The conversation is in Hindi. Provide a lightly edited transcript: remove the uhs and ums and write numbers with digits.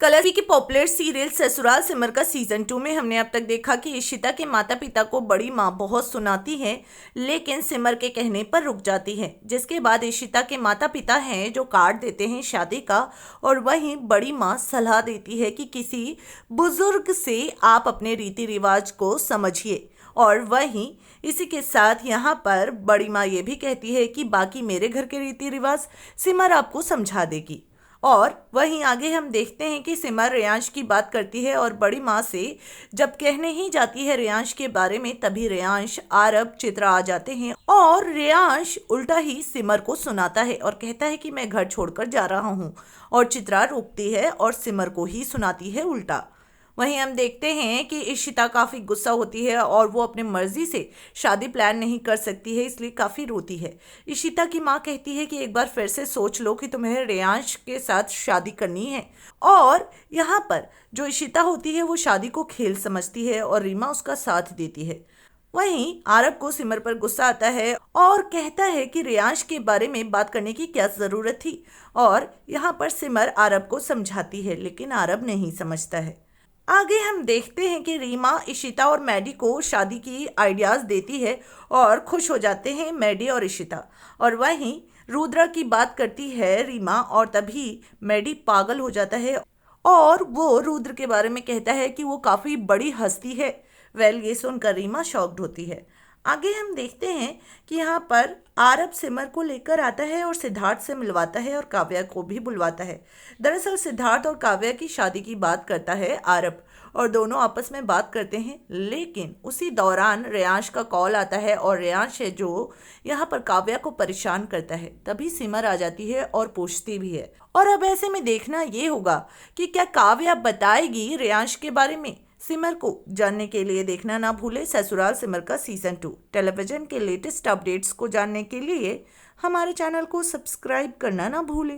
कलर की पॉपुलर सीरियल ससुराल सिमर का सीजन 2 में हमने अब तक देखा कि इशिता के माता पिता को बड़ी माँ बहुत सुनाती है, लेकिन सिमर के कहने पर रुक जाती है। जिसके बाद इशिता के माता पिता हैं जो कार्ड देते हैं शादी का, और वहीं बड़ी माँ सलाह देती है कि किसी बुजुर्ग से आप अपने रीति रिवाज को समझिए। और वहीं इसी के साथ यहाँ पर बड़ी माँ ये भी कहती है कि बाकी मेरे घर के रीति रिवाज सिमर आपको समझा देगी। और वहीं आगे हम देखते हैं कि सिमर रेयांश की बात करती है और बड़ी माँ से जब कहने ही जाती है रेयांश के बारे में, तभी रेयांश, आरब, चित्रा आ जाते हैं और रेयांश उल्टा ही सिमर को सुनाता है और कहता है कि मैं घर छोड़कर जा रहा हूँ, और चित्रा रोकती है और सिमर को ही सुनाती है उल्टा। वहीं हम देखते हैं कि इशिता काफ़ी गुस्सा होती है और वो अपने मर्जी से शादी प्लान नहीं कर सकती है, इसलिए काफ़ी रोती है। इशिता की माँ कहती है कि एक बार फिर से सोच लो कि तुम्हें रेयांश के साथ शादी करनी है। और यहाँ पर जो इशिता होती है वो शादी को खेल समझती है और रीमा उसका साथ देती है। वहीं आरब को सिमर पर गुस्सा आता है और कहता है कि रेयांश के बारे में बात करने की क्या ज़रूरत थी, और यहाँ पर सिमर आरब को समझाती है, लेकिन आरब नहीं समझता है। आगे हम देखते हैं कि रीमा इशिता और मैडी को शादी की आइडियाज़ देती है और खुश हो जाते हैं मैडी और इशिता। और वहीं रुद्रा की बात करती है रीमा, और तभी मैडी पागल हो जाता है और वो रुद्र के बारे में कहता है कि वो काफ़ी बड़ी हस्ती है। ये सुनकर रीमा शॉक्ड होती है। आगे हम देखते हैं कि यहाँ पर आरब सिमर को लेकर आता है और सिद्धार्थ से मिलवाता है और काव्या को भी बुलवाता है। दरअसल सिद्धार्थ और काव्या की शादी की बात करता है आरब, और दोनों आपस में बात करते हैं, लेकिन उसी दौरान रेयांश का कॉल आता है और रेयांश है जो यहाँ पर काव्या को परेशान करता है। तभी सिमर आ जाती है और पूछती भी है। और अब ऐसे में देखना ये होगा कि क्या काव्या बताएगी रेयांश के बारे में सिमर को। जानने के लिए देखना ना भूले ससुराल सिमर का सीजन 2। टेलीविजन के लेटेस्ट अपडेट्स को जानने के लिए हमारे चैनल को सब्सक्राइब करना ना भूले।